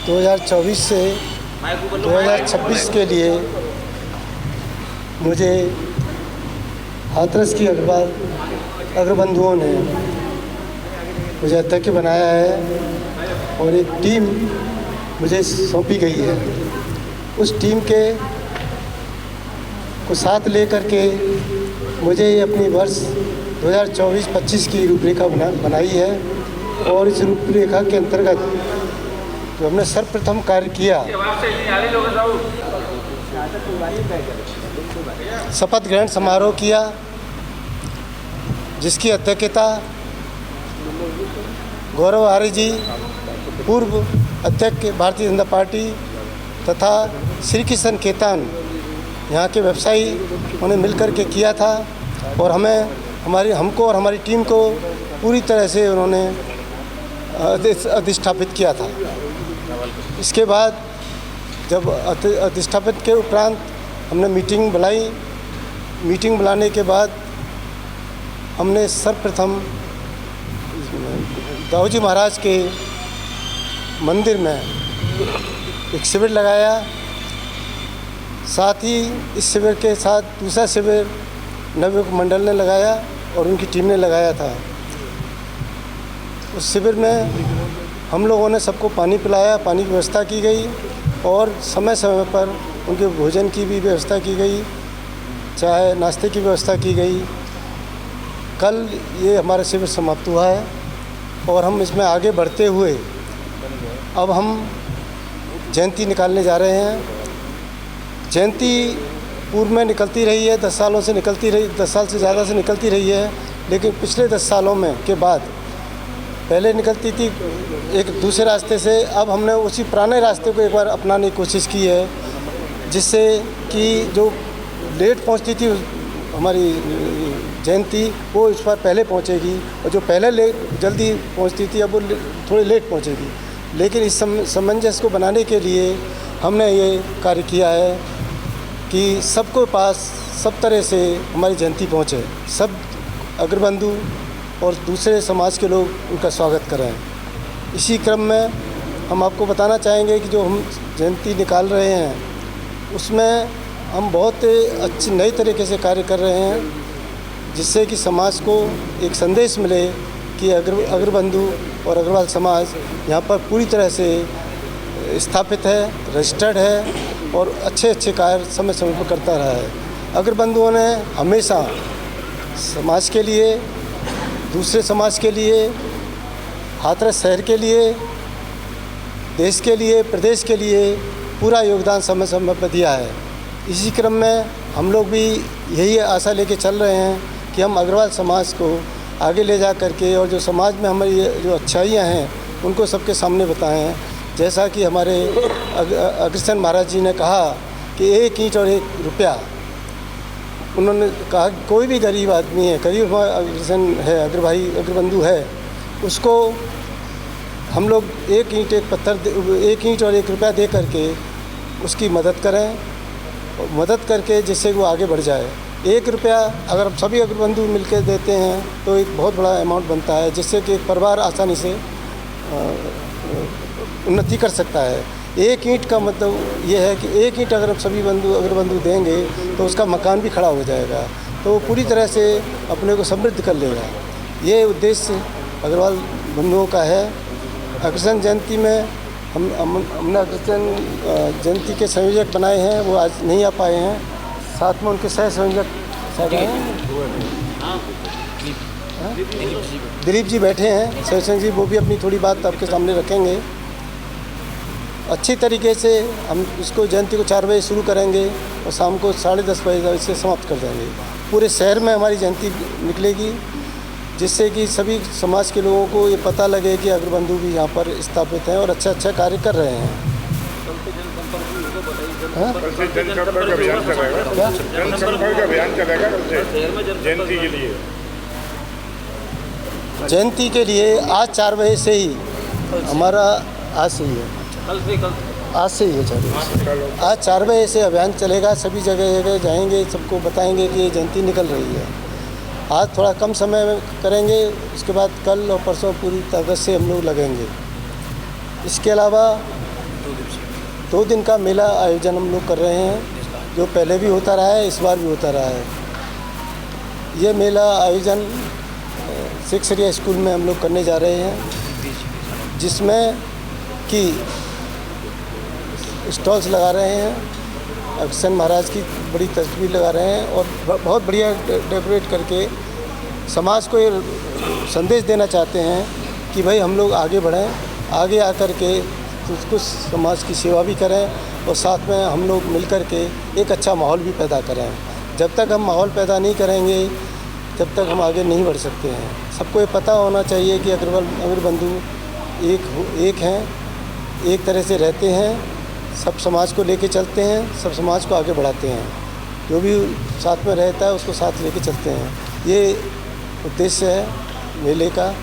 2024 से 2026 के लिए मुझे हाथरस की अग्रबंधुओं ने मुझे अध्यक्ष बनाया है और एक टीम मुझे सौंपी गई है। उस टीम को साथ लेकर के मुझे अपनी वर्ष 2024-25 की रूपरेखा बनाई है और इस रूपरेखा के अंतर्गत जो हमने सर्वप्रथम कार्य किया, शपथ ग्रहण समारोह किया, जिसकी अध्यक्षता गौरव आर्य जी, पूर्व अध्यक्ष भारतीय जनता पार्टी, तथा श्री किशन केतान यहाँ के व्यवसायी उन्हें मिलकर के किया था और हमको और हमारी टीम को पूरी तरह से उन्होंने अधिष्ठापित किया था। इसके बाद जब अधिष्ठापित के उपरांत हमने मीटिंग बुलाई। मीटिंग बुलाने के बाद हमने सर्वप्रथम दाऊ जी महाराज के मंदिर में एक शिविर लगाया। साथ ही इस शिविर के साथ दूसरा शिविर नवयुवक मंडल ने लगाया और उनकी टीम ने लगाया था। उस शिविर में हम लोगों ने सबको पानी पिलाया, पानी की व्यवस्था की गई और समय समय पर उनके भोजन की भी व्यवस्था की गई, चाहे नाश्ते की व्यवस्था की गई। कल ये हमारा शिविर समाप्त हुआ है और हम इसमें आगे बढ़ते हुए अब हम जयंती निकालने जा रहे हैं। जयंती पूर्व में निकलती रही है, 10 सालों से निकलती रही, 10 साल से ज़्यादा से निकलती रही है, लेकिन पिछले 10 सालों में के बाद पहले निकलती थी एक दूसरे रास्ते से, अब हमने उसी पुराने रास्ते को एक बार अपनाने की कोशिश की है, जिससे कि जो लेट पहुंचती थी हमारी जयंती वो इस बार पहले पहुंचेगी और जो पहले जल्दी पहुंचती थी अब वो थोड़ी लेट पहुंचेगी। लेकिन इस सामंजस्य को बनाने के लिए हमने ये कार्य किया है कि सबको पास सब तरह से हमारी जयंती पहुंचे, सब अग्रबंधु और दूसरे समाज के लोग उनका स्वागत करें। इसी क्रम में हम आपको बताना चाहेंगे कि जो हम जयंती निकाल रहे हैं उसमें हम बहुत अच्छी नई तरीके से कार्य कर रहे हैं, जिससे कि समाज को एक संदेश मिले कि अग्रबंधु और अग्रवाल समाज यहाँ पर पूरी तरह से स्थापित है, रजिस्टर्ड है और अच्छे कार्य समय समय पर करता रहा है। अग्रबंधुओं ने हमेशा समाज के लिए, दूसरे समाज के लिए, हाथरस शहर के लिए, देश के लिए, प्रदेश के लिए पूरा योगदान समय समय पर दिया है। इसी क्रम में हम लोग भी यही आशा लेके चल रहे हैं कि हम अग्रवाल समाज को आगे ले जा करके और जो समाज में हमारी जो अच्छाइयाँ हैं उनको सबके सामने बताएं। जैसा कि हमारे अग्रसेन महाराज जी ने कहा कि एक ईंट और एक रुपया, उन्होंने कहा कोई भी गरीब आदमी है, गरीब अग्रसेन है, अग्रबंधु है, उसको हम लोग एक ईंट और एक रुपया दे करके उसकी मदद करें, मदद करके जिससे वो आगे बढ़ जाए। 1 रुपया अगर हम सभी अग्रबंधु मिलकर देते हैं तो एक बहुत बड़ा अमाउंट बनता है, जिससे कि एक परिवार आसानी से उन्नति कर सकता है। 1 ईंट का मतलब ये है कि 1 ईंट अगर हम सभी अग्रबंधु देंगे तो उसका मकान भी खड़ा हो जाएगा, तो वो पूरी तरह से अपने को समृद्ध कर लेगा। ये उद्देश्य अग्रवाल बंधुओं का है। अग्रसेन जयंती में हमने अग्रसेन जयंती के संयोजक बनाए हैं, वो आज नहीं आ पाए हैं। साथ में उनके सह संयोजक दिलीप जी बैठे हैं, सह संयोजक जी, वो भी अपनी थोड़ी बात आपके सामने रखेंगे। अच्छी तरीके से हम इसको जयंती को 4 बजे शुरू करेंगे और शाम को 10:30 बजे से समाप्त कर देंगे। पूरे शहर में हमारी जयंती निकलेगी, जिससे कि सभी समाज के लोगों को ये पता लगे कि अग्रबंधु भी यहाँ पर स्थापित हैं और अच्छा कार्य कर रहे हैं। जयंती के लिए आज 4 बजे से ही हमारा आज से ही है 4 बजे आज 4 बजे से अभियान चलेगा। सभी जगह जाएंगे, सबको बताएंगे कि ये जयंती निकल रही है। आज थोड़ा कम समय में करेंगे, उसके बाद कल और परसों पूरी ताकत से हम लोग लगेंगे। इसके अलावा 2 दिन का मेला आयोजन हम लोग कर रहे हैं, जो पहले भी होता रहा है, इस बार भी होता रहा है। ये मेला आयोजन शिक्षरिया स्कूल में हम लोग करने जा रहे हैं, जिसमें कि स्टॉल्स लगा रहे हैं, अग्रसेन महाराज की बड़ी तस्वीर लगा रहे हैं और बहुत बढ़िया डेकोरेट करके समाज को ये संदेश देना चाहते हैं कि भाई हम लोग आगे बढ़ें, आगे आकर के कुछ समाज की सेवा भी करें और साथ में हम लोग मिलकर के एक अच्छा माहौल भी पैदा करें। जब तक हम माहौल पैदा नहीं करेंगे तब तक हम आगे नहीं बढ़ सकते हैं। सबको ये पता होना चाहिए कि अग्रवाल अग्रबंधु एक हैं, एक तरह से रहते हैं, सब समाज को लेके चलते हैं, सब समाज को आगे बढ़ाते हैं। जो भी साथ में रहता है उसको साथ लेके चलते हैं। ये उद्देश्य है मेले का।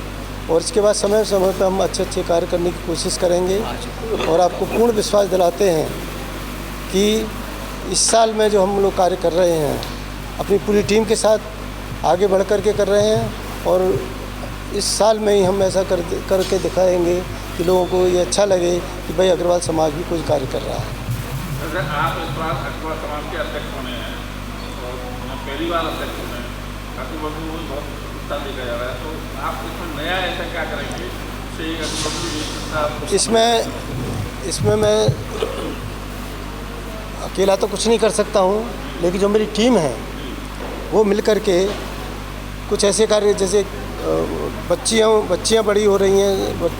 और इसके बाद समय समय पर हम अच्छे कार्य करने की कोशिश करेंगे और आपको पूर्ण विश्वास दिलाते हैं कि इस साल में जो हम लोग कार्य कर रहे हैं अपनी पूरी टीम के साथ आगे बढ़ कर के कर रहे हैं और इस साल में ही हम ऐसा करके दिखाएंगे कि लोगों को ये अच्छा लगे कि भाई अग्रवाल समाज भी कुछ कार्य कर रहा है। अगर आप इस बार अग्रवाल समाज के अध्यक्ष होने हैं और पहली बार अध्यक्ष होने हैं, काफ़ी बहुत उत्साह देखा जा रहा है, तो आप इसमें नया ऐसा क्या करेंगे जिससे इसमें मैं अकेला तो कुछ नहीं कर सकता हूँ, लेकिन जो मेरी टीम है वो मिल कर के कुछ ऐसे कार्य, जैसे बच्चियाँ बड़ी हो रही हैं,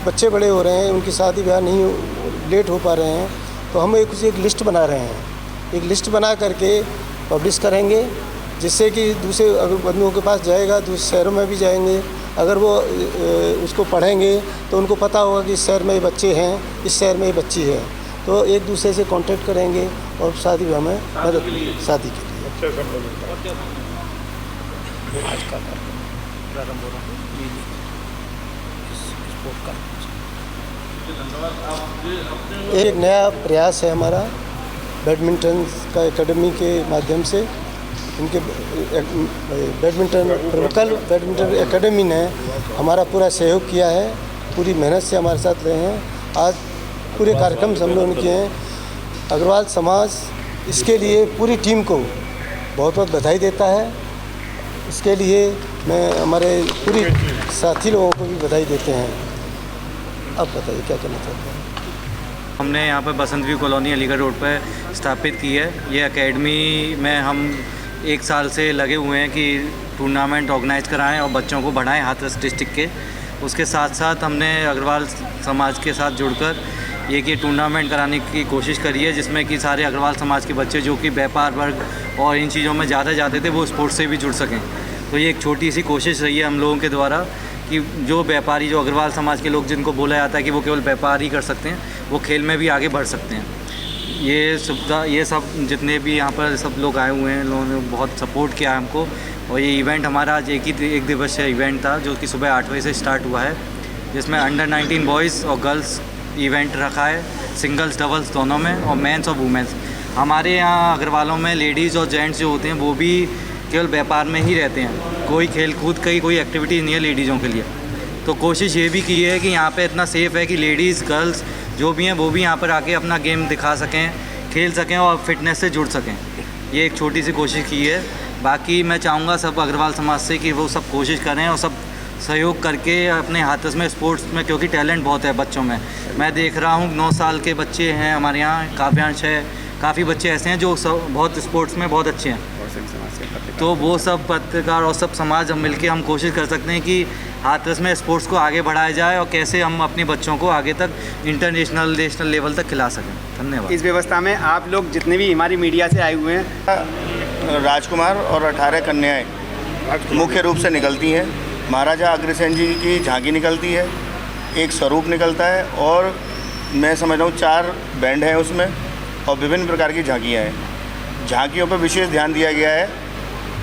बच्चे बड़े हो रहे हैं, उनकी शादी ब्याह नहीं लेट हो पा रहे हैं, तो हम एक लिस्ट बना रहे हैं। एक लिस्ट बना करके पब्लिश करेंगे, जिससे कि दूसरे अगर बंधुओं के पास जाएगा, दूसरे शहरों में भी जाएंगे, अगर वो उसको पढ़ेंगे तो उनको पता होगा कि इस शहर में ये बच्चे हैं, इस शहर में ये बच्ची है, तो एक दूसरे से कांटेक्ट करेंगे और शादी ब्याह में शादी के लिए आज का प्रारंभ हो रहा है। एक नया प्रयास है हमारा बैडमिंटन का एकेडमी के माध्यम से। उनके बैडमिंटन एकेडमी ने हमारा पूरा सहयोग किया है, पूरी मेहनत से हमारे साथ रहे हैं। आज पूरे कार्यक्रम हम लोगों ने किए हैं। अग्रवाल समाज इसके लिए पूरी टीम को बहुत बहुत बधाई देता है। इसके लिए मैं हमारे पूरी साथी लोगों को भी बधाई देते हैं। अब बताइए क्या करना चाहते हैं। हमने यहाँ पर बसंत व्यू कॉलोनी अलीगढ़ रोड पर स्थापित की है। ये एकेडमी में हम 1 साल से लगे हुए हैं कि टूर्नामेंट ऑर्गेनाइज कराएं और बच्चों को बढ़ाएं हाथरस डिस्ट्रिक्ट के। उसके साथ साथ हमने अग्रवाल समाज के साथ जुड़कर ये कि टूर्नामेंट कराने की कोशिश करी है, जिसमें कि सारे अग्रवाल समाज के बच्चे जो कि व्यापार वर्ग और इन चीज़ों में ज़्यादा जाते थे, वो स्पोर्ट्स से भी जुड़ सकें। तो ये एक छोटी सी कोशिश रही है हम लोगों के द्वारा कि जो व्यापारी, जो अग्रवाल समाज के लोग जिनको बोला जाता है कि वो केवल व्यापार ही कर सकते हैं, वो खेल में भी आगे बढ़ सकते हैं। ये सब जितने भी यहाँ पर सब लोग आए हुए हैं, लोगों ने बहुत सपोर्ट किया है हमको। और ये इवेंट हमारा आज एक दिवसीय इवेंट था, जो कि सुबह 8 बजे से स्टार्ट हुआ है, जिसमें अंडर 19 बॉयज़ और गर्ल्स इवेंट रखा है, सिंगल्स डबल्स दोनों में, और मेंस और वुमेंस। हमारे यहाँ अग्रवालों में लेडीज़ और जेंट्स जो होते हैं वो भी केवल व्यापार में ही रहते हैं, कोई खेल कूद की कोई एक्टिविटी नहीं है लेडीज़ों के लिए। तो कोशिश ये भी की है कि यहाँ पे इतना सेफ़ है कि लेडीज़ गर्ल्स जो भी हैं वो भी यहाँ पर आके अपना गेम दिखा सकें, खेल सकें और फिटनेस से जुड़ सकें। ये एक छोटी सी कोशिश की है। बाकी मैं चाहूँगा सब अग्रवाल समाज से कि वो सब कोशिश करें और सब सहयोग करके अपने हाथरस में स्पोर्ट्स में, क्योंकि टैलेंट बहुत है बच्चों में। मैं देख रहा हूँ 9 साल के बच्चे हैं हमारे यहाँ, काव्यांश है, काफ़ी बच्चे ऐसे हैं जो सब बहुत स्पोर्ट्स में बहुत अच्छे हैं। तो वो सब पत्रकार और सब समाज हम मिलके हम कोशिश कर सकते हैं कि हाथरस में स्पोर्ट्स को आगे बढ़ाया जाए और कैसे हम अपने बच्चों को आगे तक इंटरनेशनल नेशनल लेवल तक खिला सकें। धन्यवाद। इस व्यवस्था में आप लोग जितने भी हमारी मीडिया से आए हुए हैं, राजकुमार और 18 कन्याएं मुख्य रूप से निकलती हैं। महाराजा अग्रसेन जी की झांकी निकलती है, एक स्वरूप निकलता है, और मैं समझ रहा हूँ 4 बैंड हैं उसमें, और विभिन्न प्रकार की झांकियाँ हैं। झांकियों पर विशेष ध्यान दिया गया है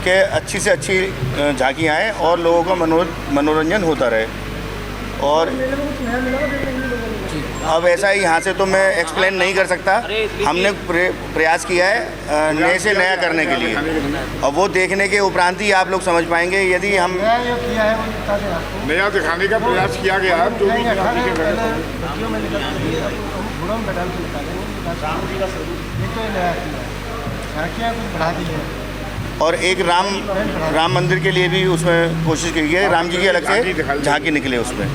कि अच्छी से अच्छी झांकियाँ आएँ और लोगों का मनोरंजन होता रहे। और अब ऐसा ही यहाँ से तो मैं एक्सप्लेन नहीं कर सकता। हमने प्रयास किया है नए से नया करने के लिए, और वो देखने के उपरांत ही आप लोग समझ पाएंगे। यदि हम नया दिखाने का प्रयास किया गया है तो घोड़ों में बैठा के निकालेंगे। राम जी का स्वरूप ये तो नया किया है, झांकियाँ कुछ बढ़ा दी है। और एक राम मंदिर के लिए भी उसमें कोशिश की गई है, राम जी की अलग से झांकी निकले उसमें।